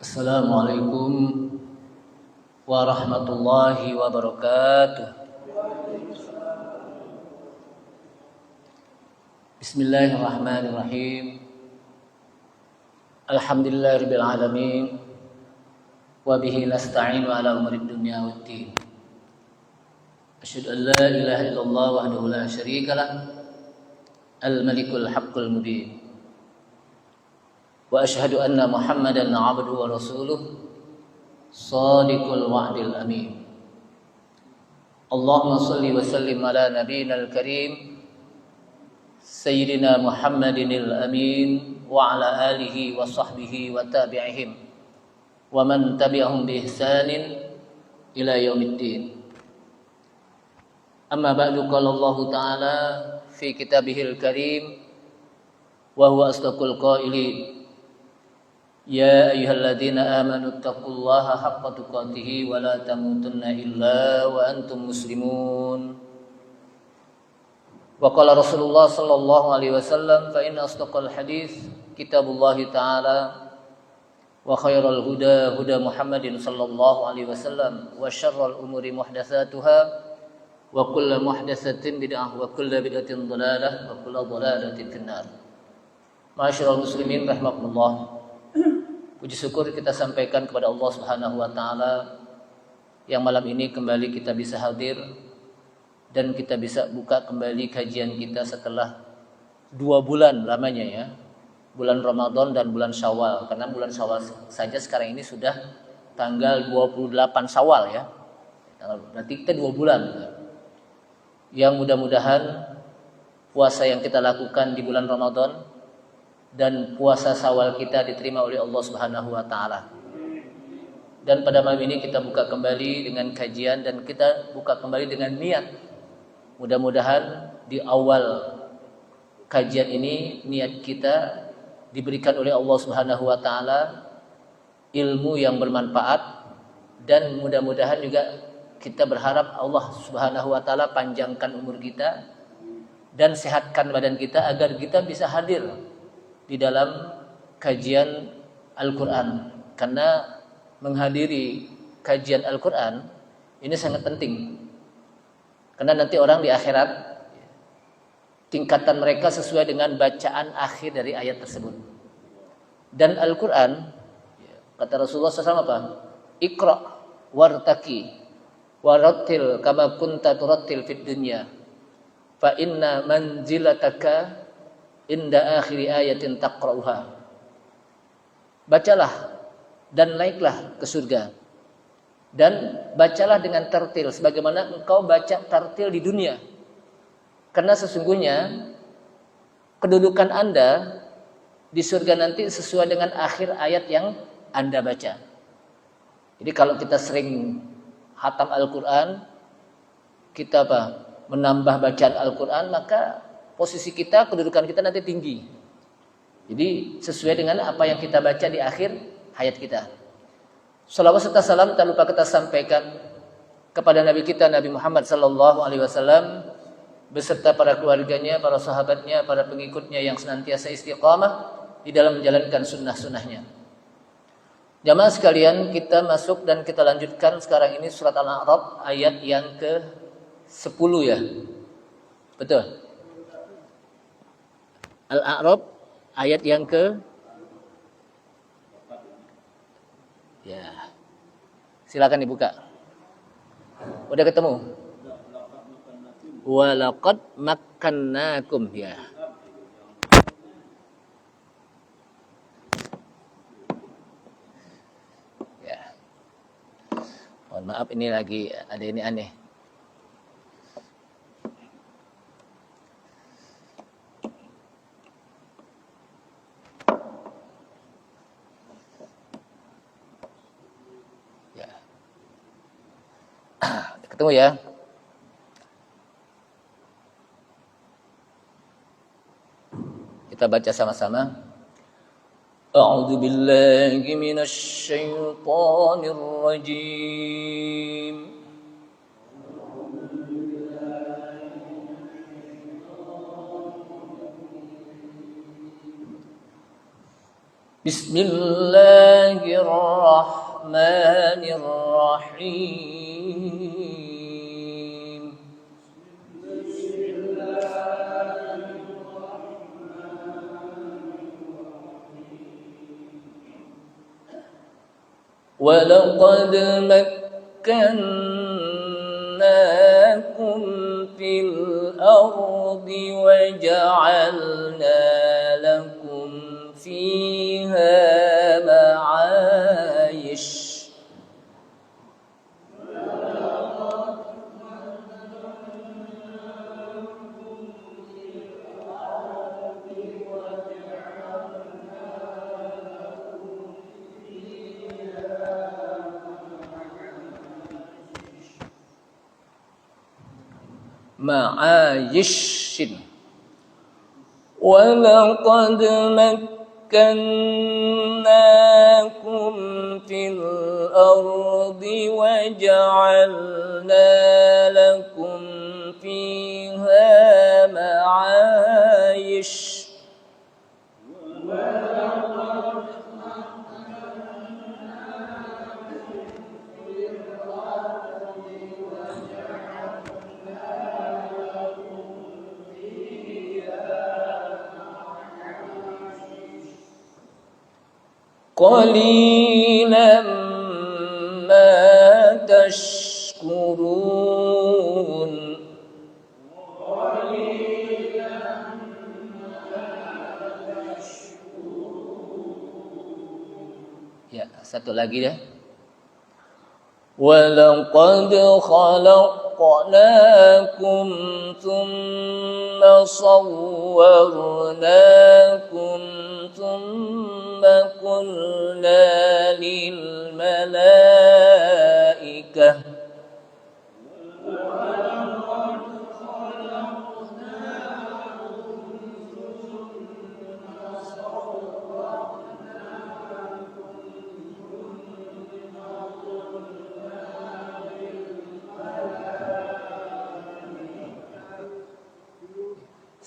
Assalamualaikum warahmatullahi wabarakatuh. Bismillahirrahmanirrahim. Alhamdulillahirabbil alamin. Wa bihi nasta'inu ala umurid dunya waddin. Asyhadu an la ilaha illallah wahdahu la syarikalah. Al-malikul haqqul mubin. Wa asyhadu anna Muhammadan 'abduhu wa rasuluh shadiqul wa'dil amin. Allahumma shalli wa sallim ala nabiyyinal karim sayyidina Muhammadinil amin wa ala alihi wa sahbihi wa tabi'ihim wa man tabi'ahum bi ihsanin ila yaumiddin. Amma ba'du, qala Allah ta'ala fi kitabihil karim wa huwa asdaqul qailin. Ya ayyuhalladzina amanu taqullaha haqqa tuqatih wa la tamutunna illa wa antum muslimun. Wa qala Rasulullah sallallahu alaihi wasallam fa inna asdaqal hadits kitabullah ta'ala wa khairal huda huda Muhammadin sallallahu alaihi wasallam wa syarrul umuri muhdatsatuha wa kullu muhdatsatin bid'ah wa kullu bid'atin dhalalah wa kullu dhalalatin finnar. Ma'asyiral muslimin rahimakumullah. Puji syukur kita sampaikan kepada Allah Subhanahu wa taala yang malam ini kembali kita bisa hadir dan kita bisa buka kembali kajian kita setelah 2 bulan lamanya ya. Bulan Ramadan dan bulan Syawal, karena bulan Syawal saja sekarang ini sudah tanggal 28 Syawal ya. Berarti kita 2 bulan. Yang mudah-mudahan puasa yang kita lakukan di bulan Ramadan dan puasa Syawal kita diterima oleh Allah Subhanahu wa taala. Dan pada malam ini kita buka kembali dengan kajian dan kita buka kembali dengan niat. Mudah-mudahan di awal kajian ini niat kita diberikan oleh Allah Subhanahu wa taala ilmu yang bermanfaat, dan mudah-mudahan juga kita berharap Allah Subhanahu wa taala panjangkan umur kita dan sehatkan badan kita agar kita bisa hadir di dalam kajian Al-Quran. Karena menghadiri kajian Al-Quran ini sangat penting, karena nanti orang di akhirat tingkatan mereka sesuai dengan bacaan akhir dari ayat tersebut. Dan Al-Quran, kata Rasulullah SAW apa? Iqra wartaki warattil kama kunta turattil fid dunya fa inna manzilataka inda akhiri ayatin taqra'uha. Bacalah dan naiklah ke surga, dan bacalah dengan tartil sebagaimana engkau baca tartil di dunia, karena sesungguhnya kedudukan Anda di surga nanti sesuai dengan akhir ayat yang Anda baca. Jadi kalau kita sering hatam Al-Quran, kita menambah bacaan Al-Quran, maka posisi kita, kedudukan kita nanti tinggi. Jadi sesuai dengan apa yang kita baca di akhir hayat kita. Salawat serta salam tak lupa kita sampaikan kepada Nabi kita Nabi Muhammad sallallahu alaihi wasallam beserta para keluarganya, para sahabatnya, para pengikutnya yang senantiasa istiqamah di dalam menjalankan sunnah-sunnahnya. Jamaah sekalian, kita masuk dan kita lanjutkan sekarang ini surat Al-A'raf ayat yang ke-10 ya. Betul. Al-A'raf ayat yang ya. Silakan dibuka. Udah ketemu? Wa laqad makkannakum ya. Ya. Mohon maaf, ini lagi ada ini aneh. Ketemu ya. Kita baca sama-sama. A'udzu billahi minasy syaithanir rajim. Bismillahirrahmanirrahim. وَلَقَدْ مَكَّنَّاكُمْ فِي الْأَرْضِ وَجَعَلْنَا لَكُمْ فِيهَا مَعَايِشَ معايش ولقد مكناكم في الأرض وجعلنا لكم فيها معايش قليلا ما تشكرون. Ya, satu lagi deh. وَلَقَدْ خَلَقْنَاكُمْ ثُمَّ صَوَّرْنَاكُمْ ثُمَّ قُلْنَا لِلْمَلَائِكَةِ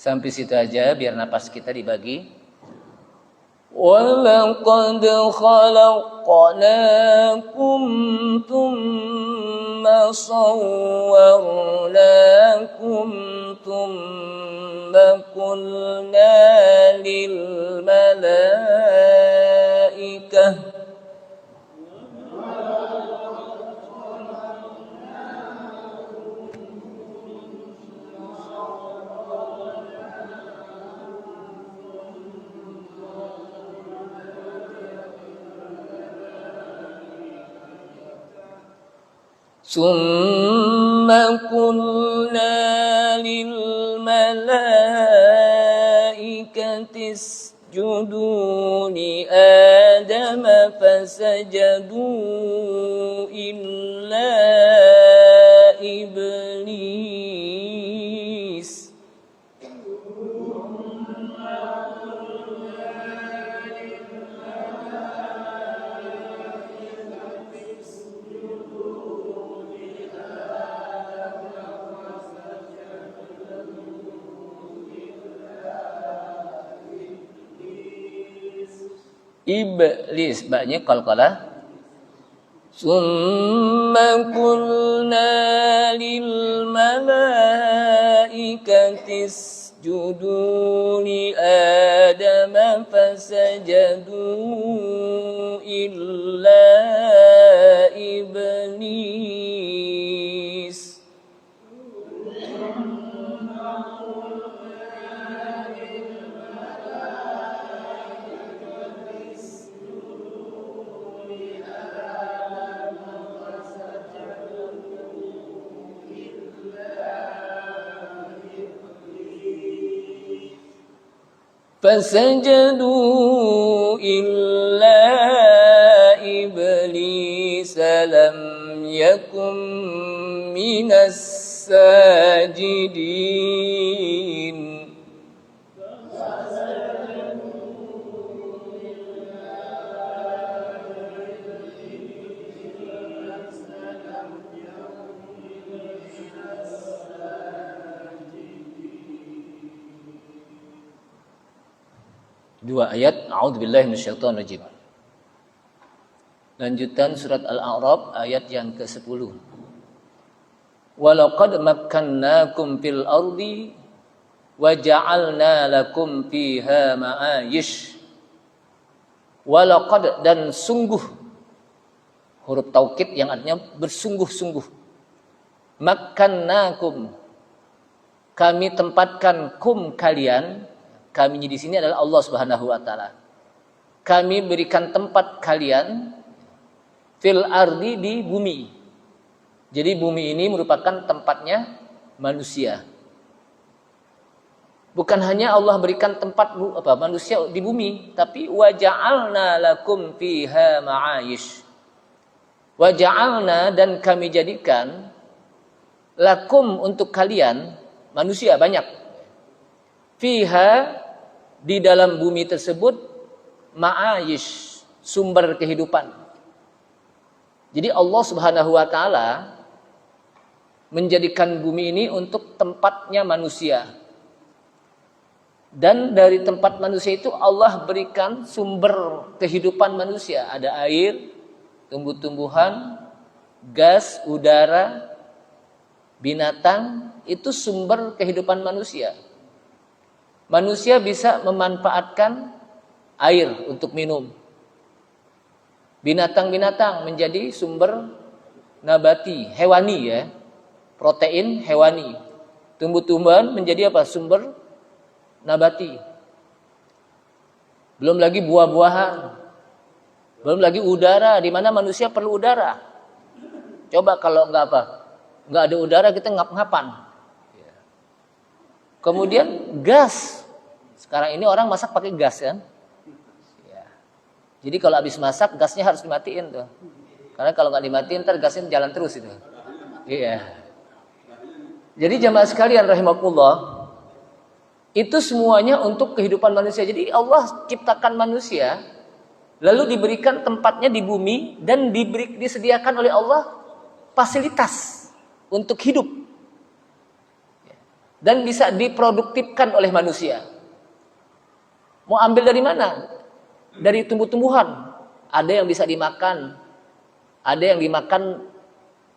Sampai situ aja biar napas kita dibagi. وَلَقَدْ خَلَقْنَاكُمْ ثُمَّ صَوَّرْنَاكُمْ ثُمَّ قُلْنَا لِلْمَلَائِكَةِ ثم قلنا للملائكة اسجدوا لآدم فسجدوا إلا إبليس Iblis banyak qalqalah. Summa qulna lil malaikati isjudu li adama fasajadu illa iblis. فسجدوا إلا إبليس لم يكن من الساجدين. Dua ayat. A'udzubillahi minasyaitonirrajim. Lanjutan surat Al-A'raf ayat yang ke-10. Walaqad makkannakum fil ardi wa ja'alna lakum fiha ma'ayish. Walaqad, dan sungguh, huruf taukid yang artinya bersungguh-sungguh. Makkannakum, kami tempatkan kum kalian. Kami di sini adalah Allah Subhanahu wa taala. Kami berikan tempat kalian fil ardi, di bumi. Jadi bumi ini merupakan tempatnya manusia. Bukan hanya Allah berikan tempat manusia di bumi, tapi wa ja'alna lakum fiha ma'ayish. Wa ja'alna, dan kami jadikan lakum, untuk kalian manusia banyak, fiha, di dalam bumi tersebut, ma'ayish, sumber kehidupan. Jadi Allah Subhanahu wa taala menjadikan bumi ini untuk tempatnya manusia. Dan dari tempat manusia itu Allah berikan sumber kehidupan manusia. Ada air, tumbuh-tumbuhan, gas, udara, binatang, itu sumber kehidupan manusia. Manusia bisa memanfaatkan air untuk minum. Binatang-binatang menjadi sumber nabati, hewani ya. Protein hewani. Tumbuh-tumbuhan menjadi apa? Sumber nabati. Belum lagi buah-buahan. Belum lagi udara, di mana manusia perlu udara. Coba kalau enggak ada udara, kita ngap-ngapan. Kemudian gas. Sekarang ini orang masak pakai gas kan? Jadi kalau habis masak, gasnya harus dimatiin tuh. Karena kalau nggak dimatiin, ntar gasnya jalan terus itu. Iya. Jadi jamaah sekalian rahimakumullah, itu semuanya untuk kehidupan manusia. Jadi Allah ciptakan manusia, lalu diberikan tempatnya di bumi, dan disediakan oleh Allah fasilitas untuk hidup. Dan bisa diproduktifkan oleh manusia. Mau ambil dari mana? Dari tumbuh-tumbuhan. Ada yang bisa dimakan, ada yang dimakan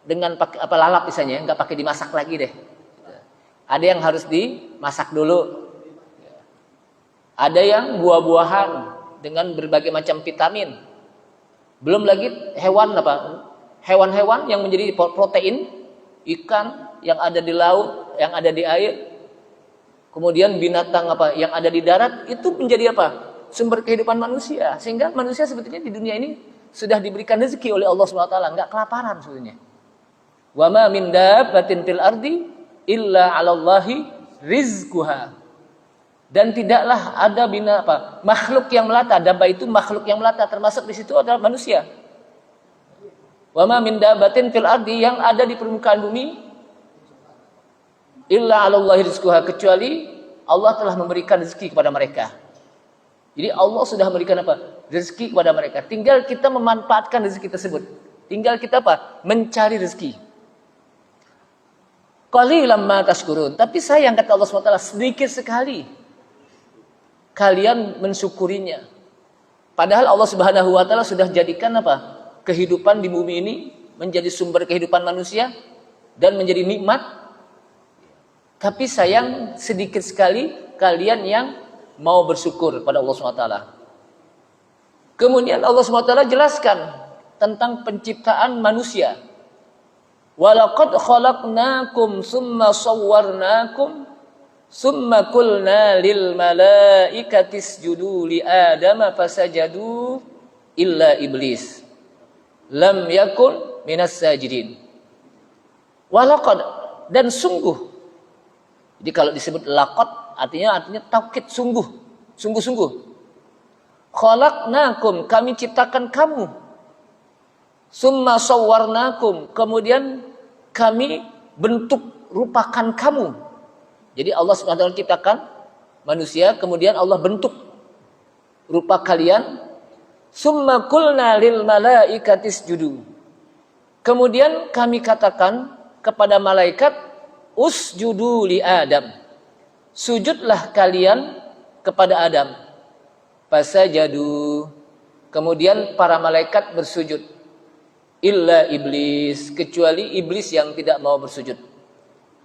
dengan pakai lalap misalnya, nggak pakai dimasak lagi deh. Ada yang harus dimasak dulu. Ada yang buah-buahan dengan berbagai macam vitamin. Belum lagi hewan-hewan yang menjadi protein, ikan yang ada di laut, yang ada di air. Kemudian binatang yang ada di darat, itu menjadi sumber kehidupan manusia. Sehingga manusia sebetulnya di dunia ini sudah diberikan rezeki oleh Allah SWT, nggak kelaparan sebetulnya. Wa ma min dabbatin fil ardi illa 'alallahi rizquha. Dan tidaklah ada makhluk yang melata. Dabba itu makhluk yang melata, termasuk di situ adalah manusia. Wa ma min dabbatin fil ardi, yang ada di permukaan bumi, illa 'alallahi rizquha, kecuali Allah telah memberikan rezeki kepada mereka. Jadi Allah sudah memberikan rezeki kepada mereka. Tinggal kita memanfaatkan rezeki tersebut. Tinggal kita mencari rezeki. Qalilan ma tashkurun. Tapi sayang, kata Allah SWT, sedikit sekali kalian mensyukurinya. Padahal Allah Subhanahu wa taala sudah jadikan kehidupan di bumi ini menjadi sumber kehidupan manusia dan menjadi nikmat. Tapi sayang, sedikit sekali kalian yang mau bersyukur pada Allah SWT. Kemudian Allah SWT jelaskan tentang penciptaan manusia. Walaqad khalaqnakum summa sawwarnakum summa qulna lil malaikati isjudu li adama fasajadu illa iblis lam yakun minas sajidin. Walaqad, dan sungguh. Jadi kalau disebut laqad artinya taukid, sungguh-sungguh. Khalaqnakum, kami ciptakan kamu. Summa sawwarnakum, kemudian kami bentuk rupakan kamu. Jadi Allah SWT ciptakan manusia, kemudian Allah bentuk rupa kalian. Summa qulna lil malaikati isjudu. Kemudian kami katakan kepada malaikat, usjudu li Adam. Sujudlah kalian kepada Adam. Fasajadu. Kemudian para malaikat bersujud. Illa iblis, kecuali iblis yang tidak mau bersujud.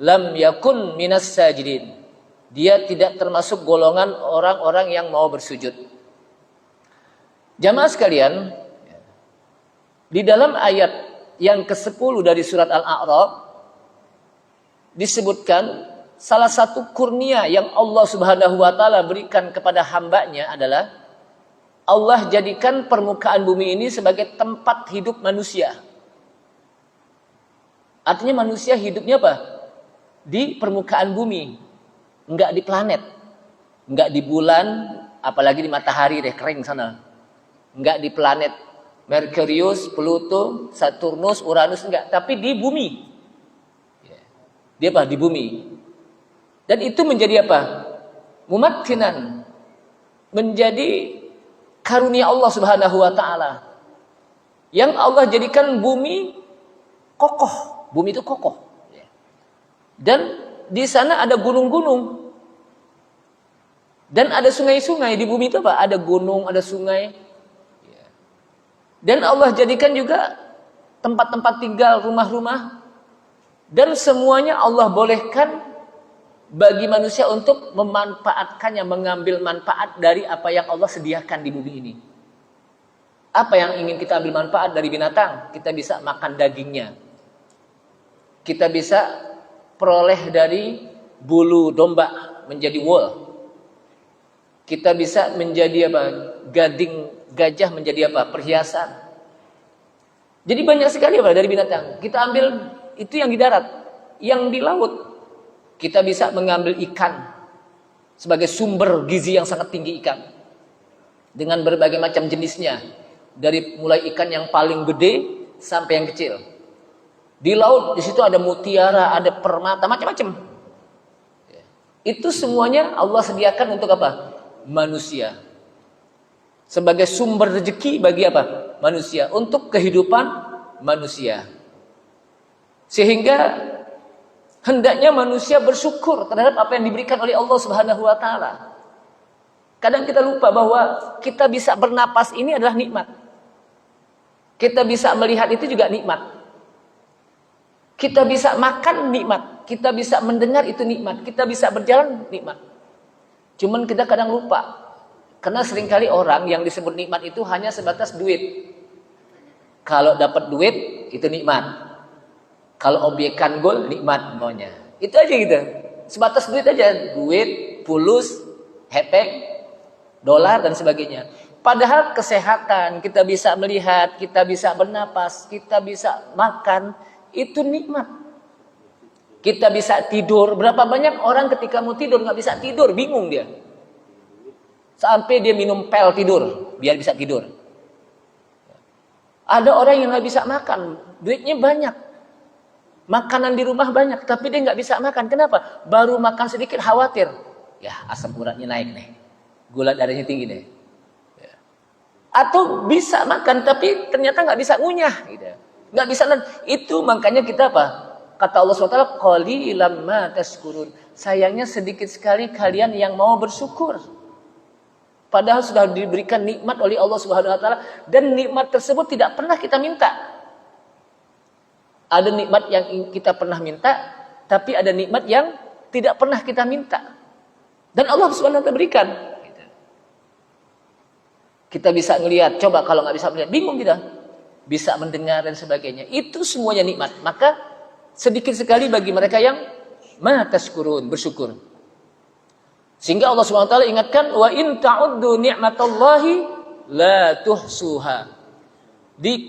Lam yakun minas sajidin. Dia tidak termasuk golongan orang-orang yang mau bersujud. Jamaah sekalian, di dalam ayat yang ke-10 dari surat Al-A'raf disebutkan salah satu kurnia yang Allah Subhanahu wa taala berikan kepada hambanya adalah Allah jadikan permukaan bumi ini sebagai tempat hidup manusia. Artinya manusia hidupnya apa? Di permukaan bumi, enggak di planet, enggak di bulan, apalagi di matahari deh, kering sana. Enggak di planet Merkurius, Pluto, Saturnus, Uranus, enggak, tapi di bumi. Dia apa? Di bumi. Dan itu menjadi apa? Mumakkinan. Menjadi karunia Allah Subhanahu wa taala. Yang Allah jadikan bumi kokoh. Bumi itu kokoh. Dan di sana ada gunung-gunung. Dan ada sungai-sungai. Di bumi itu apa? Ada gunung, ada sungai. Dan Allah jadikan juga tempat-tempat tinggal, rumah-rumah. Dan semuanya Allah bolehkan bagi manusia untuk memanfaatkannya, mengambil manfaat dari apa yang Allah sediakan di bumi ini. Apa yang ingin kita ambil manfaat dari binatang? Kita bisa makan dagingnya. Kita bisa peroleh dari bulu domba menjadi wool. Kita bisa menjadi apa? Gading gajah menjadi apa? Perhiasan. Jadi banyak sekali apa dari binatang. Kita ambil itu yang di darat, yang di laut. Kita bisa mengambil ikan sebagai sumber gizi yang sangat tinggi ikan. Dengan berbagai macam jenisnya. Dari mulai ikan yang paling gede sampai yang kecil. Di laut, di situ ada mutiara, ada permata, macam-macam. Itu semuanya Allah sediakan untuk apa? Manusia. Sebagai sumber rezeki bagi apa? Manusia. Untuk kehidupan manusia. Sehingga hendaknya manusia bersyukur terhadap apa yang diberikan oleh Allah Subhanahu wa taala. Kadang kita lupa bahwa kita bisa bernapas ini adalah nikmat. Kita bisa melihat itu juga nikmat. Kita bisa makan nikmat, kita bisa mendengar itu nikmat, kita bisa berjalan nikmat. Cuman kita kadang lupa. Karena seringkali orang yang disebut nikmat itu hanya sebatas duit. Kalau dapat duit itu nikmat. Kalau obyekan gol nikmat maunya. Itu aja gitu. Sebatas duit aja, duit, pulus, hepeng, dolar dan sebagainya. Padahal kesehatan, kita bisa melihat, kita bisa bernapas, kita bisa makan, itu nikmat. Kita bisa tidur. Berapa banyak orang ketika mau tidur nggak bisa tidur, bingung dia. Sampai dia minum pil tidur biar bisa tidur. Ada orang yang nggak bisa makan, duitnya banyak, makanan di rumah banyak, tapi dia nggak bisa makan. Kenapa? Baru makan sedikit khawatir, ya asam uratnya naik nih, gula darahnya tinggi nih. Atau bisa makan tapi ternyata nggak bisa ngunyah, gitu. Nggak bisa. Itu makanya kita apa? Kata Allah SWT, qalilan ma tashkurun. Sayangnya sedikit sekali kalian yang mau bersyukur. Padahal sudah diberikan nikmat oleh Allah Subhanahu wa taala dan nikmat tersebut tidak pernah kita minta. Ada nikmat yang kita pernah minta, tapi ada nikmat yang tidak pernah kita minta. Dan Allah Subhanahu wa taala berikan. Kita bisa ngelihat, coba kalau nggak bisa melihat, bingung kita. Bisa mendengar dan sebagainya. Itu semuanya nikmat. Maka sedikit sekali bagi mereka yang ma tashkurun, bersyukur. Sehingga Allah SWT ingatkan, wa in ta'uddu ni'matallahi la tuhsuha.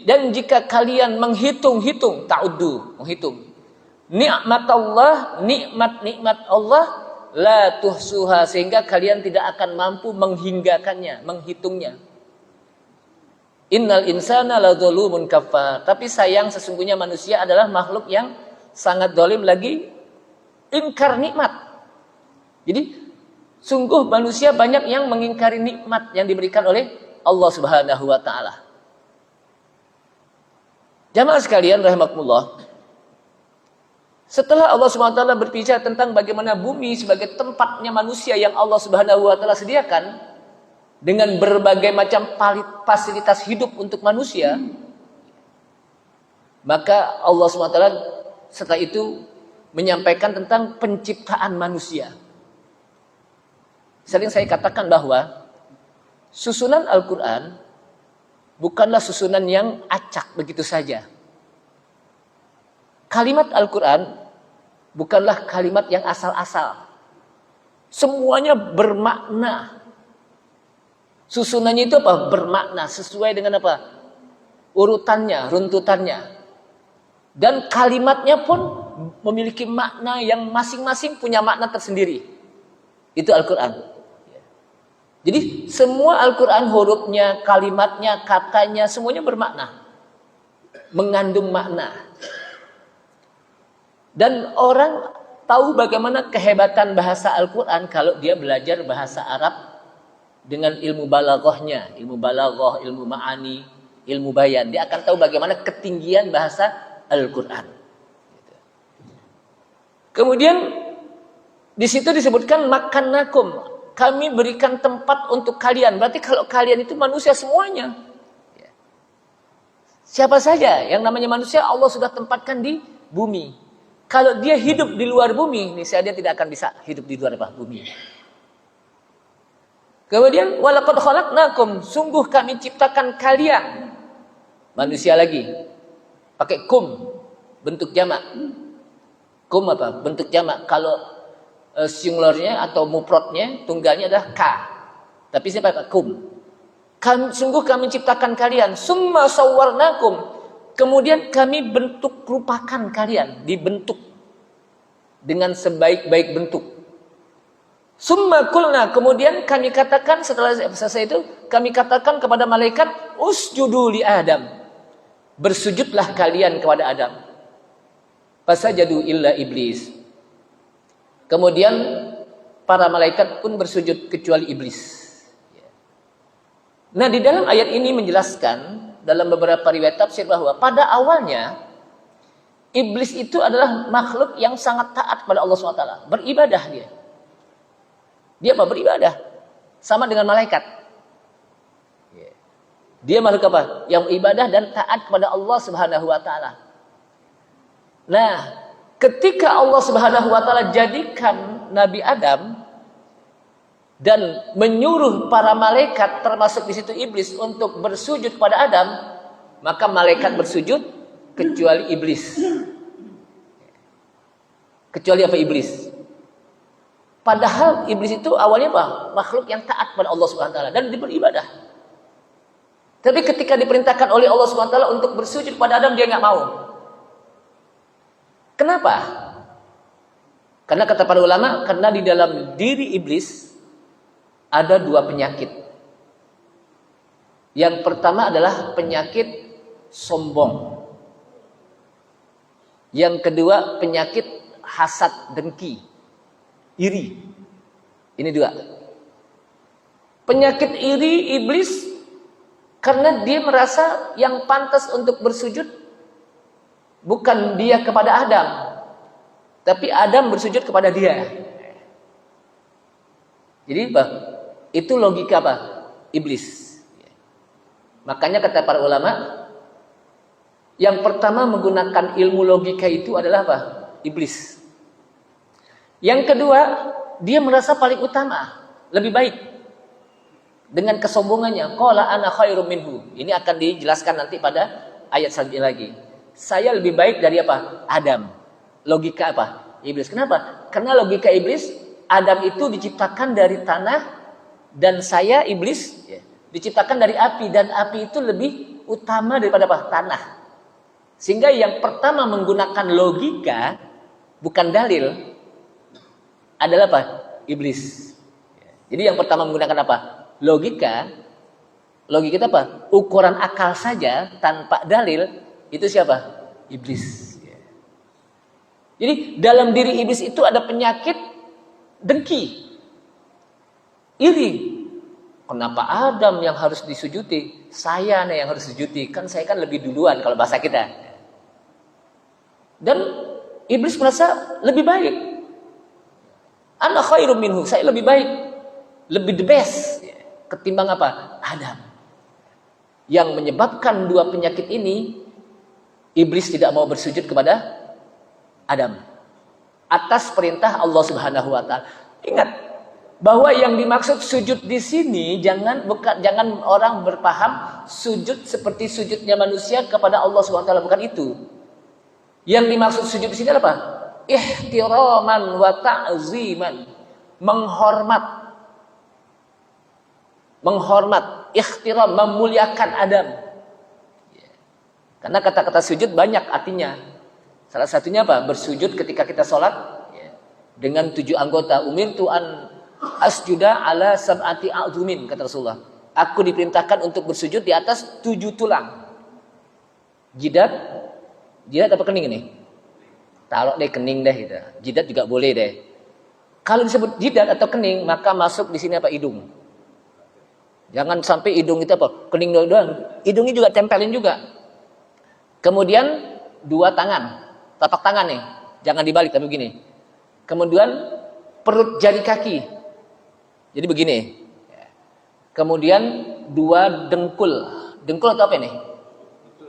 Dan jika kalian menghitung-hitung, ta'uddu, menghitung. Nikmatallah, nikmat-nikmat Allah la tuhsuha, sehingga kalian tidak akan mampu menghinggakannya, menghitungnya. Innal insana ladzalumun kafar. Tapi sayang sesungguhnya manusia adalah makhluk yang sangat zalim lagi ingkar nikmat. Jadi sungguh manusia banyak yang mengingkari nikmat yang diberikan oleh Allah Subhanahu wa taala. Jamaah sekalian rahimakumullah. Setelah Allah Subhanahu wa taala berbicara tentang bagaimana bumi sebagai tempatnya manusia yang Allah Subhanahu wa taala sediakan, dengan berbagai macam fasilitas hidup untuk manusia, maka Allah SWT setelah itu menyampaikan tentang penciptaan manusia. Sering saya katakan bahwa susunan Al-Quran bukanlah susunan yang acak begitu saja. Kalimat Al-Quran bukanlah kalimat yang asal-asal. Semuanya bermakna. Susunannya itu apa? Bermakna. Sesuai dengan apa? Urutannya, runtutannya. Dan kalimatnya pun memiliki makna yang masing-masing punya makna tersendiri. Itu Al-Quran. Jadi semua Al-Quran, hurufnya, kalimatnya, katanya, semuanya bermakna. Mengandung makna. Dan orang tahu bagaimana kehebatan bahasa Al-Quran kalau dia belajar bahasa Arab dengan ilmu balaghahnya, ilmu balaghah, ilmu ma'ani, ilmu bayan. Dia akan tahu bagaimana ketinggian bahasa Al-Quran. Kemudian di situ disebutkan makannakum, kami berikan tempat untuk kalian. Berarti kalau kalian itu manusia semuanya. Siapa saja yang namanya manusia Allah sudah tempatkan di bumi. Kalau dia hidup di luar bumi, niscaya dia tidak akan bisa hidup di luar bumi. Kemudian walaqad khalaqnakum, sungguh kami ciptakan kalian. Manusia lagi. Pakai kum, bentuk jamak. Kum apa? Bentuk jamak. Kalau singularnya atau mufradnya, tunggalnya adalah ka. Tapi siapa pakai kum? Sungguh kami ciptakan kalian. Summa sawwarnakum. Kemudian kami bentuk rupakan kalian, dibentuk dengan sebaik-baik bentuk. Summa qulna, kemudian kami katakan setelah selesai itu, kami katakan kepada malaikat, usjudu li Adam. Bersujudlah kalian kepada Adam. Fasajadu illa iblis. Kemudian para malaikat pun bersujud kecuali iblis. Nah, di dalam ayat ini menjelaskan dalam beberapa riwayat tafsir bahwa pada awalnya iblis itu adalah makhluk yang sangat taat pada Allah SWT. Beribadah dia. Dia apa? Beribadah. Sama dengan malaikat. Dia makhluk apa? Yang beribadah dan taat kepada Allah Subhanahu wa taala. Nah, ketika Allah Subhanahu wa taala jadikan Nabi Adam dan menyuruh para malaikat termasuk di situ iblis untuk bersujud pada Adam, maka malaikat bersujud kecuali iblis. Kecuali apa? Iblis. Padahal iblis itu awalnya apa? Makhluk yang taat pada Allah Subhanahu wa taala dan beribadah. Tapi ketika diperintahkan oleh Allah Subhanahu wa taala untuk bersujud pada Adam, dia nggak mau. Kenapa? Karena kata para ulama, karena di dalam diri iblis ada dua penyakit. Yang pertama adalah penyakit sombong. Yang kedua penyakit hasad, dengki. Iri. Ini dua. Penyakit iri iblis karena dia merasa yang pantas untuk bersujud bukan dia kepada Adam, tapi Adam bersujud kepada dia. Jadi apa? Itu logika apa? Iblis. Makanya kata para ulama, yang pertama menggunakan ilmu logika itu adalah apa? Iblis. Yang kedua, dia merasa paling utama, lebih baik. Dengan kesombongannya, qala ana khairum minhu. Ini akan dijelaskan nanti pada ayat selanjutnya lagi. Saya lebih baik dari apa? Adam. Logika apa? Iblis. Kenapa? Karena logika iblis, Adam itu diciptakan dari tanah dan saya iblis diciptakan dari api, dan api itu lebih utama daripada apa? Tanah. Sehingga yang pertama menggunakan logika bukan dalil adalah apa? Iblis. Jadi yang pertama menggunakan apa? Logika. Logika itu apa? Ukuran akal saja tanpa dalil, itu siapa? Iblis. Jadi dalam diri iblis itu ada penyakit dengki, iri. Kenapa Adam yang harus disujudi? Saya nih yang harus disujudi. Kan saya kan lebih duluan kalau bahasa kita. Dan iblis merasa lebih baik. Ana khairum minhu, saya lebih baik, lebih the best. ketimbang apa? Adam. Yang menyebabkan dua penyakit ini, iblis tidak mau bersujud kepada Adam atas perintah Allah Subhanahu wa taala. Ingat bahwa yang dimaksud sujud di sini jangan orang berpaham sujud seperti sujudnya manusia kepada Allah Subhanahu wa taala, bukan itu. Yang dimaksud sujud di sini apa? Ihtiraman wa ta'ziman, menghormat, ikhtiram, memuliakan Adam. Karena kata-kata sujud banyak artinya. Salah satunya apa? Bersujud ketika kita sholat dengan 7 anggota. Umirtu an asjuda ala sab'ati a'zumin, kata Rasulullah. Aku diperintahkan untuk bersujud di atas 7 tulang. Jidat apa kening ini? Taruh deh kening deh gitu. Jidat juga boleh deh. Kalau disebut jidat atau kening, maka masuk di sini apa? Hidung. Jangan sampai hidung itu apa? Kening doang. Hidungnya juga tempelin juga. Kemudian 2 tangan, tapak tangan nih. Jangan dibalik tapi begini. Kemudian perut jari kaki. Jadi begini. Kemudian 2 dengkul. Dengkul atau apa nih?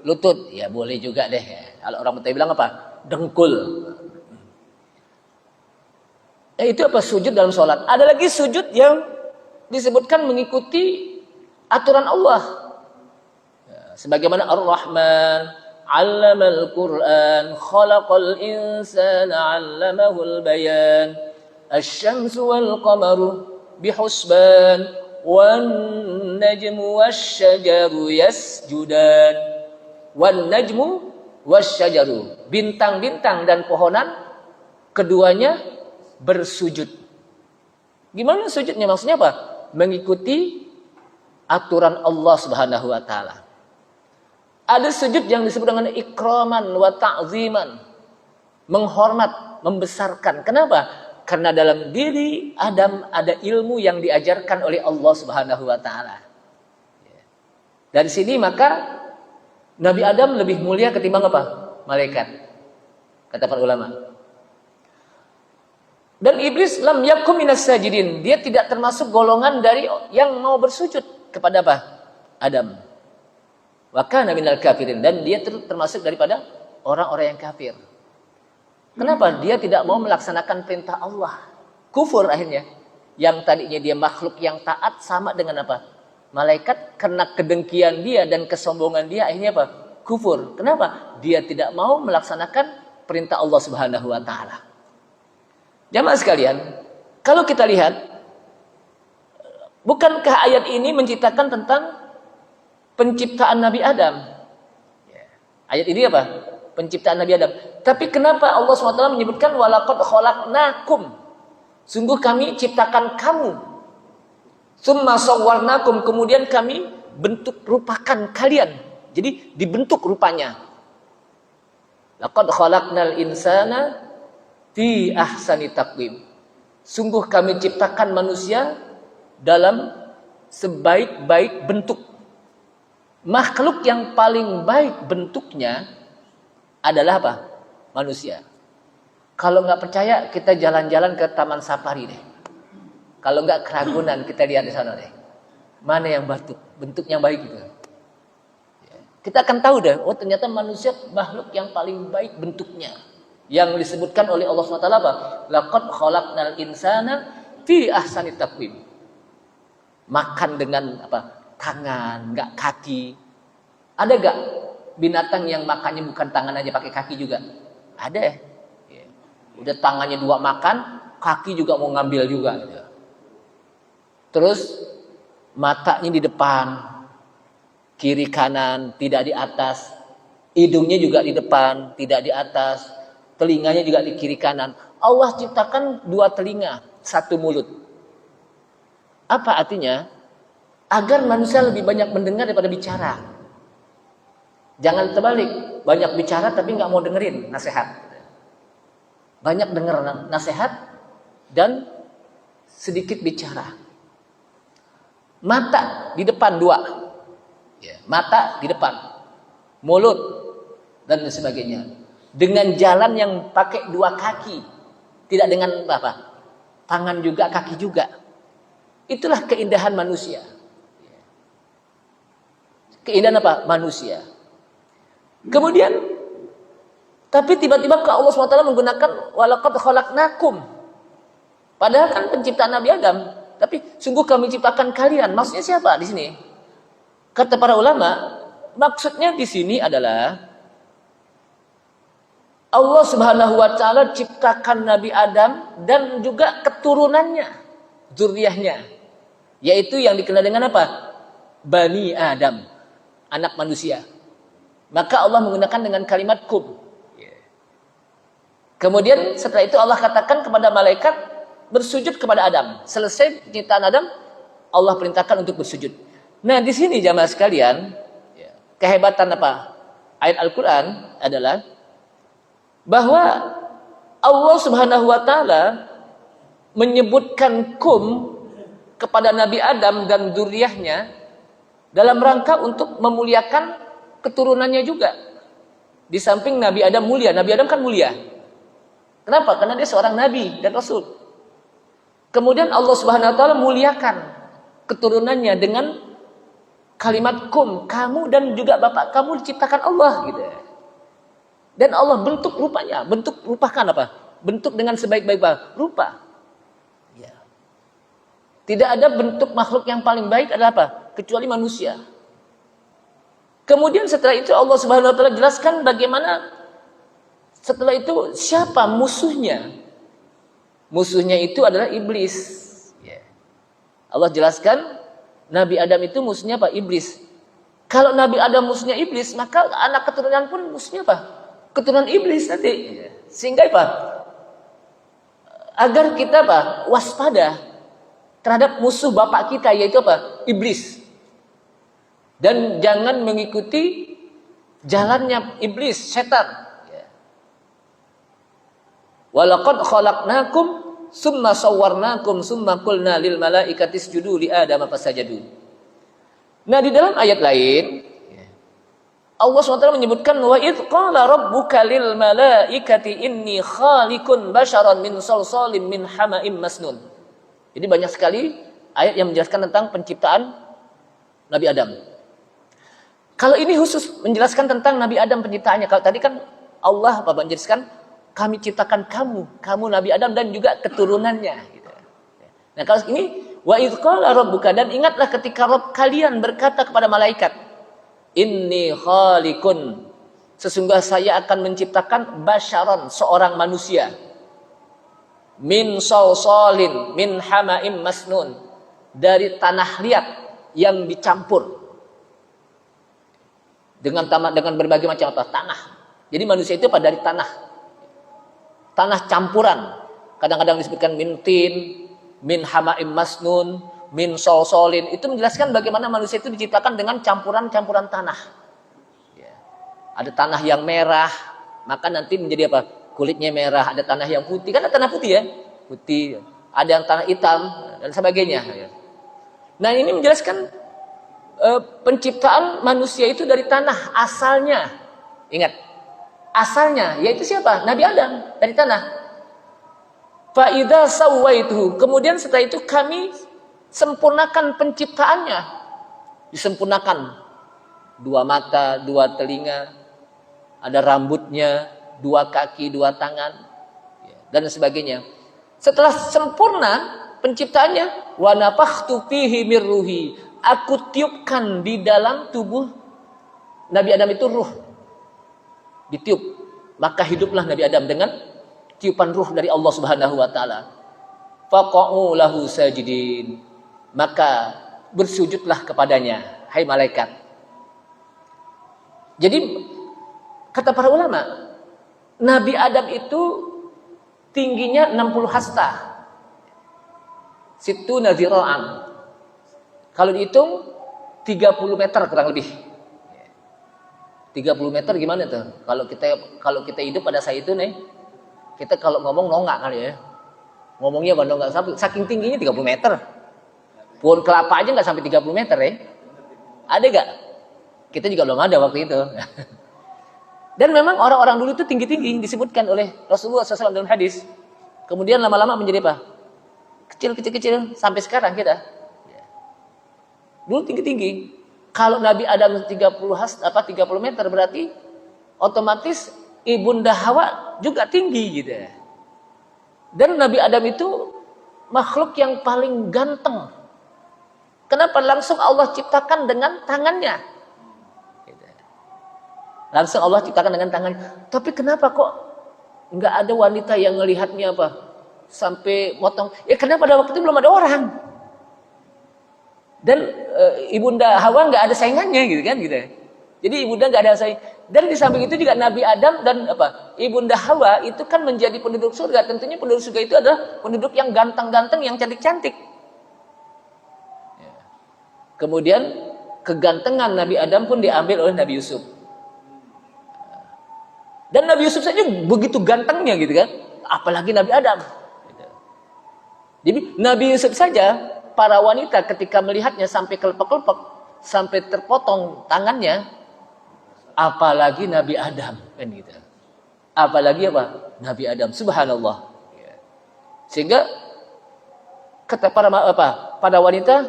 Lutut. Ya boleh juga deh. Kalau orang Betawi bilang apa? Dengkul. Itu apa? Sujud dalam sholat. Ada lagi sujud yang disebutkan mengikuti aturan Allah. Sebagaimana Ar-Rahman, 'allamal Qur'an, khalaqal insana 'allamahul bayan, asy-syamsu wal qamaru bihusban, wan najmu wasyajaru yasjudan. Wan najmu wasyajaru, bintang-bintang dan pohonan keduanya bersujud. Gimana sujudnya? Maksudnya apa? Mengikuti aturan Allah Subhanahu wa taala. Ada sujud yang disebut dengan ikraman wa ta'ziman, menghormat, membesarkan. Kenapa? Karena dalam diri Adam ada ilmu yang diajarkan oleh Allah Subhanahu wa taala. Dari sini maka Nabi Adam lebih mulia ketimbang apa? Malaikat. Kata para ulama. Dan iblis lam yakum minas sajidin. Dia tidak termasuk golongan dari yang mau bersujud kepada apa? Adam. Wa kana minal kafirin. Dan dia termasuk daripada orang-orang yang kafir. Kenapa? Dia tidak mau melaksanakan perintah Allah. Kufur akhirnya. Yang tadinya dia makhluk yang taat sama dengan apa? Malaikat. Karena kedengkian dia dan kesombongan dia akhirnya apa? Kufur. Kenapa? Dia tidak mau melaksanakan perintah Allah Subhanahu wa taala. Jamaah sekalian, kalau kita lihat, bukankah ayat ini menceritakan tentang penciptaan Nabi Adam? Ayat ini apa? Penciptaan Nabi Adam. Tapi kenapa Allah SWT menyebutkan walaqad khalaqnakum? Sungguh kami ciptakan kamu. Tsumma sawwarnakum, kemudian kami bentuk rupakan kalian. Jadi dibentuk rupanya. Laqad khalaqnal insana fi ahsani taqwim. Sungguh kami ciptakan manusia dalam sebaik-baik bentuk. Makhluk yang paling baik bentuknya adalah apa? Manusia. Kalau nggak percaya, kita jalan-jalan ke Taman Safari deh. Kalau nggak keragunan, kita lihat di sana deh. Mana yang bentuknya baik itu. Kita akan tahu deh, oh ternyata manusia makhluk yang paling baik bentuknya. Yang disebutkan oleh Allah SWT apa? Laqad khalaqnal insana fi ahsani taqwim. Makan dengan apa? Tangan, enggak kaki. Ada enggak binatang yang makannya bukan tangan aja, pakai kaki juga? Ada ya. Udah tangannya 2 makan, kaki juga mau ngambil juga gitu. Terus matanya di depan, kiri kanan, tidak di atas. Hidungnya juga di depan, tidak di atas. Telinganya juga di kiri kanan. Allah ciptakan 2 telinga, 1 mulut. Apa artinya? Agar manusia lebih banyak mendengar daripada bicara. Jangan terbalik, banyak bicara tapi nggak mau dengerin nasihat. Banyak dengar nasihat dan sedikit bicara. Mata di depan 2, mata di depan, mulut dan sebagainya. Dengan jalan yang pakai 2 kaki, tidak dengan apa? Tangan juga, kaki juga. Itulah keindahan manusia. Keindahan apa? Manusia. Kemudian, tapi tiba-tiba Allah SWT menggunakan walaqad khalaqnakum. Padahal kan penciptaan Nabi Adam. Tapi sungguh kami ciptakan kalian. Maksudnya siapa di sini? Kata para ulama, maksudnya di sini adalah Allah Subhanahu wa taala ciptakan Nabi Adam dan juga keturunannya, zuriyahnya. Yaitu yang dikenal dengan apa? Bani Adam, anak manusia. Maka Allah menggunakan dengan kalimat kum. Kemudian setelah itu Allah katakan kepada malaikat bersujud kepada Adam. Selesai penciptaan Adam, Allah perintahkan untuk bersujud. Nah, di sini jamaah sekalian, kehebatan apa? Ayat Al-Qur'an adalah bahwa Allah Subhanahu wa taala menyebutkan kum kepada Nabi Adam dan zuriyahnya dalam rangka untuk memuliakan keturunannya juga. Di samping Nabi Adam mulia, Nabi Adam kan mulia. Kenapa? Karena dia seorang nabi dan rasul. Kemudian Allah Subhanahu wa taala muliakan keturunannya dengan kalimat kum, kamu dan juga bapak kamu diciptakan Allah gitu. Dan Allah bentuk rupanya, bentuk rupakan apa? Bentuk dengan sebaik-baik rupa. Ya. Tidak ada bentuk makhluk yang paling baik adalah apa? Kecuali manusia. Kemudian setelah itu Allah Subhanahu wa taala jelaskan bagaimana setelah itu siapa musuhnya? Musuhnya itu adalah iblis. Ya. Allah jelaskan Nabi Adam itu musuhnya apa? Iblis. Kalau Nabi Adam musuhnya iblis, maka anak keturunan pun musuhnya apa? Keturunan iblis nanti. Sehingga apa? Agar kita apa? Waspada terhadap musuh bapak kita, yaitu apa? Iblis. Dan jangan mengikuti jalannya iblis, setan. Walaqad khalaqnakum summa sawwarnakum summa qulna lil malaikati isjudu li Adam fasajadu. Nah, di dalam ayat lain Allah SWT menyebutkan wa idz qala rabbuka lil malaikati inni khaliqun basharan min salsalin min hama'im masnun. Jadi banyak sekali ayat yang menjelaskan tentang penciptaan Nabi Adam. Kalau ini khusus menjelaskan tentang Nabi Adam penciptaannya. Kalau tadi kan Allah menjelaskan kami ciptakan kamu Nabi Adam dan juga keturunannya. Gitu. Nah, kalau ini wa idz qala rabbuka, dan ingatlah ketika Rabb kalian berkata kepada malaikat, inni khaliqun, sesungguhnya saya akan menciptakan basyaran, seorang manusia, min salsalin min hama'im masnun, dari tanah liat yang dicampur dengan berbagai macam tanah. Jadi manusia itu pada dari tanah campuran. Kadang-kadang disebutkan min tin, min hama'im masnun, min solsolin. Itu menjelaskan bagaimana manusia itu diciptakan dengan campuran-campuran tanah. Ya. Ada tanah yang merah, maka nanti menjadi apa? Kulitnya merah. Ada tanah yang putih, kan ada tanah putih ya, putih. Ada yang tanah hitam dan sebagainya. Ya. Nah, ini menjelaskan penciptaan manusia itu dari tanah asalnya. Ingat, asalnya yaitu siapa? Nabi Adam, dari tanah. Fa idza sawaituhu, kemudian setelah itu kami sempurnakan penciptaannya. Disempurnakan. 2 mata, 2 telinga, ada rambutnya, 2 kaki, 2 tangan, dan sebagainya. Setelah sempurna penciptaannya, wa nafakhtu fihi mir ruhi, aku tiupkan di dalam tubuh Nabi Adam itu ruh. Ditiup, maka hiduplah Nabi Adam dengan tiupan ruh dari Allah Subhanahu wa taala. Faqa'u lahu sajidin, maka bersujudlah kepadanya, hai malaikat. Jadi kata para ulama, Nabi Adam itu tingginya 60 hasta. Situ nazira'an. Kalau dihitung 30 meter kurang lebih. 30 meter gimana tuh? Kalau kita hidup pada saat itu nih, kita kalau ngomong nongak kali ya. Ngomongnya bandong nggak sampai, saking tingginya 30 meter. Pohon kelapa aja nggak sampai 30 meter ya. Ada nggak? Kita juga belum ada waktu itu. Dan memang orang-orang dulu itu tinggi-tinggi, disebutkan oleh Rasulullah SAW dalam hadis. Kemudian lama-lama menjadi apa? Kecil-kecil sampai sekarang kita. Dulu tinggi-tinggi. Kalau Nabi Adam 30 meter berarti otomatis Ibunda Hawa juga tinggi gitu. Dan Nabi Adam itu makhluk yang paling ganteng. Kenapa? Langsung Allah ciptakan dengan tangannya. Langsung Allah ciptakan dengan tangannya. Tapi kenapa kok nggak ada wanita yang melihatnya apa? Sampai motong. Ya karena pada waktu itu belum ada orang. Dan Ibunda Hawa nggak ada saingannya gitu kan gitu. Jadi Ibunda nggak ada saing. Dan di samping itu juga Nabi Adam dan Ibunda Hawa itu kan menjadi penduduk surga. Tentunya penduduk surga itu adalah penduduk yang ganteng-ganteng, yang cantik-cantik. Kemudian kegantengan Nabi Adam pun diambil oleh Nabi Yusuf. Dan Nabi Yusuf saja begitu gantengnya gitu kan. Apalagi Nabi Adam. Jadi Nabi Yusuf saja, para wanita ketika melihatnya sampai kelepek-kelepek, sampai terpotong tangannya, apalagi Nabi Adam kan gitu. Apalagi Nabi Adam, subhanallah. Sehingga kata para wanita,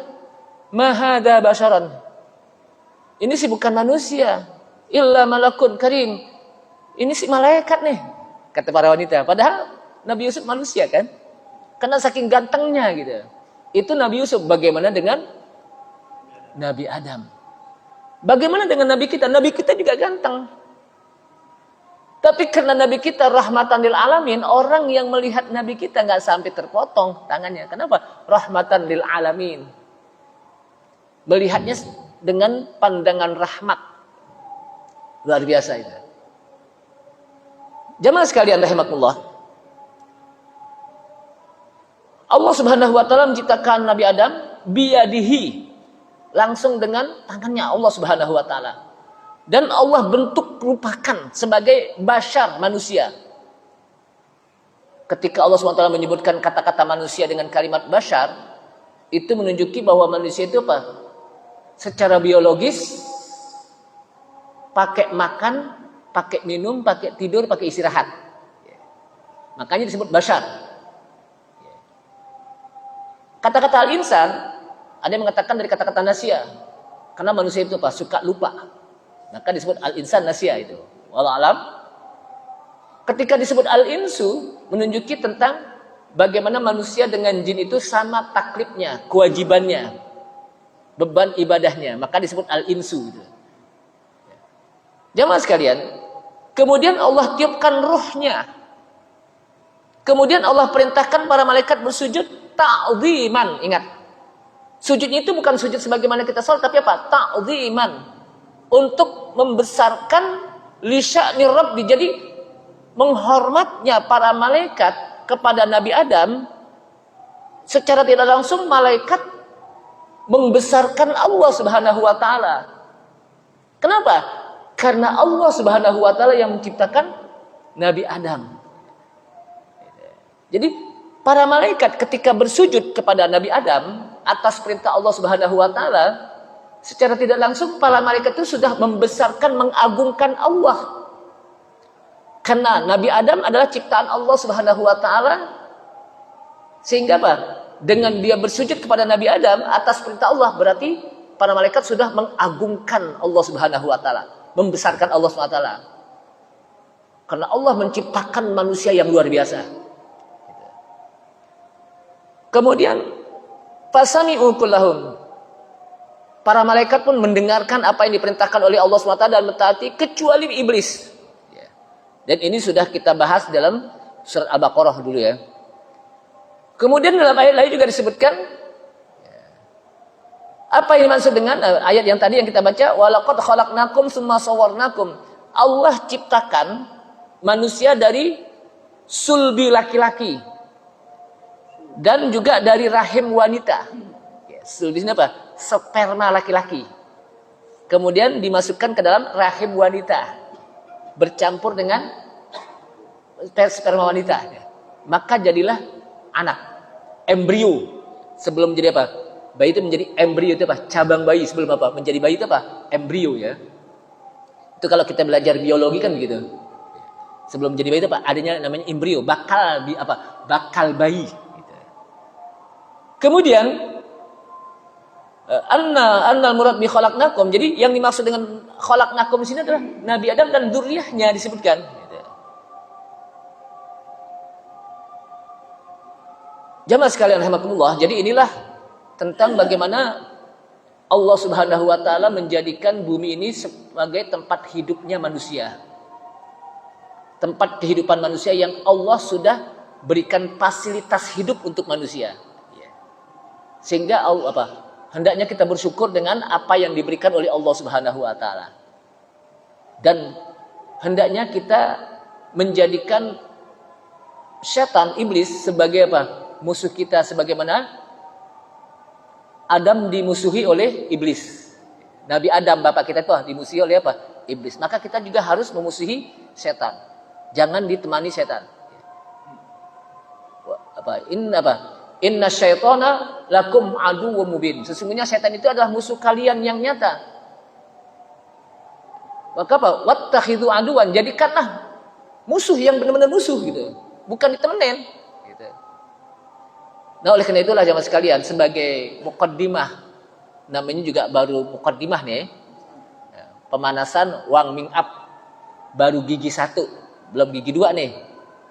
mahada basyaran. Ini sih bukan manusia, illa malakun karim. Ini sih malaikat nih, kata para wanita. Padahal Nabi Yusuf manusia kan? Karena saking gantengnya gitu. Itu Nabi Yusuf. Bagaimana dengan Nabi Adam? Bagaimana dengan Nabi kita? Nabi kita juga ganteng. Tapi karena Nabi kita rahmatan lil alamin, orang yang melihat Nabi kita nggak sampai terpotong tangannya. Kenapa? Rahmatan lil alamin. Melihatnya dengan pandangan rahmat. Luar biasa itu. Jamaah sekalian rahimakumullah. Allah Subhanahu wa taala menciptakan Nabi Adam biyadihi, langsung dengan tangannya Allah Subhanahu wa taala. Dan Allah bentuk rupakan sebagai bashar, manusia. Ketika Allah Subhanahu wa taala menyebutkan kata-kata manusia dengan kalimat bashar, itu menunjuki bahwa manusia itu secara biologis pakai makan, pakai minum, pakai tidur, pakai istirahat. Makanya disebut bashar. Kata-kata al-insan, ada yang mengatakan dari kata-kata nasia. Karena manusia itu suka lupa. Maka disebut al-insan nasia itu. Wallahu alam. Ketika disebut al-insu, menunjuki tentang bagaimana manusia dengan jin itu sama taklifnya, kewajibannya, beban ibadahnya. Maka disebut al-insu. Jamaah sekalian, kemudian Allah tiupkan ruhnya. Kemudian Allah perintahkan para malaikat bersujud ta'ziman. Ingat, sujudnya itu bukan sujud sebagaimana kita salat, tapi ta'ziman. Untuk membesarkan li sya'ni Rabbi. Jadi menghormatnya para malaikat kepada Nabi Adam, secara tidak langsung malaikat membesarkan Allah Subhanahu wa taala. Kenapa? Karena Allah Subhanahu wa taala yang menciptakan Nabi Adam. Jadi para malaikat ketika bersujud kepada Nabi Adam atas perintah Allah Subhanahu wa taala, secara tidak langsung para malaikat itu sudah membesarkan, mengagungkan Allah. Karena Nabi Adam adalah ciptaan Allah Subhanahu wa taala. Sehingga dengan dia bersujud kepada Nabi Adam atas perintah Allah, berarti para malaikat sudah mengagungkan Allah Subhanahu wa taala, membesarkan Allah Subhanahu wa taala. Karena Allah menciptakan manusia yang luar biasa. Kemudian fasami'u kullahum. Para malaikat pun mendengarkan apa yang diperintahkan oleh Allah SWT dan mentaati kecuali iblis. Dan ini sudah kita bahas dalam surat Al-Baqarah dulu ya. Kemudian dalam ayat lain juga disebutkan apa yang dimaksud dengan ayat yang tadi yang kita baca, walaqad khalaqnakum tsumma sawwarnakum. Allah ciptakan manusia dari sulbi laki-laki dan juga dari rahim wanita. Sulbi ini sperma laki-laki. Kemudian dimasukkan ke dalam rahim wanita, bercampur dengan sperma wanita. Maka jadilah anak, embrio. Sebelum menjadi bayi itu menjadi embrio itu cabang bayi sebelum menjadi bayi itu embrio ya. Itu kalau kita belajar biologi kan begitu. Sebelum menjadi bayi itu adanya namanya embrio, bakal bayi. Kemudian Annal murad bi khalaqnakum. Jadi yang dimaksud dengan khalaqnakum di sini adalah Nabi Adam dan dzurriyyahnya disebutkan. Gitu. Jamaah sekalian rahimakumullah. Jadi inilah tentang bagaimana Allah Subhanahu wa taala menjadikan bumi ini sebagai tempat hidupnya manusia. Tempat kehidupan manusia yang Allah sudah berikan fasilitas hidup untuk manusia. Sehingga Allah hendaknya kita bersyukur dengan apa yang diberikan oleh Allah Subhanahu wa taala. Dan hendaknya kita menjadikan setan, iblis sebagai musuh kita, sebagaimana Adam dimusuhi oleh iblis. Nabi Adam bapak kita itu dimusuhi oleh iblis. Maka kita juga harus memusuhi setan. Jangan ditemani setan. Inna syaitana lakum aduwwum mubin. Sesungguhnya setan itu adalah musuh kalian yang nyata. Maka wattakhidhu aduwan, jadikanlah musuh yang benar-benar musuh gitu. Bukan ditemenin gitu. Nah, oleh karena itulah jamaah sekalian, sebagai muqaddimah, namanya juga baru muqaddimah nih. Pemanasan warming up, baru gigi 1, belum gigi 2 nih.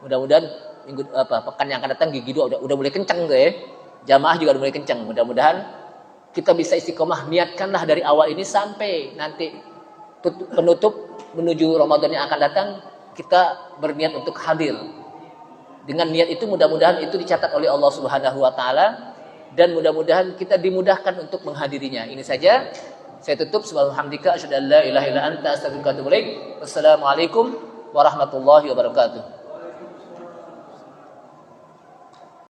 Mudah-mudahan pekan yang akan datang gigi 2 udah mulai kencang tuh ya. Jamaah juga udah mulai kencang. Mudah-mudahan kita bisa istiqomah, niatkanlah dari awal ini sampai nanti penutup menuju Ramadan yang akan datang, kita berniat untuk hadir. Dengan niat itu mudah-mudahan itu dicatat oleh Allah Subhanahu wa taala dan mudah-mudahan kita dimudahkan untuk menghadirinya. Ini saja. Saya tutup. Subhanallah, asyhadu an la ilaha illa anta, astaghfiruka wa atubu ilaik. Wassalamualaikum warahmatullahi wabarakatuh.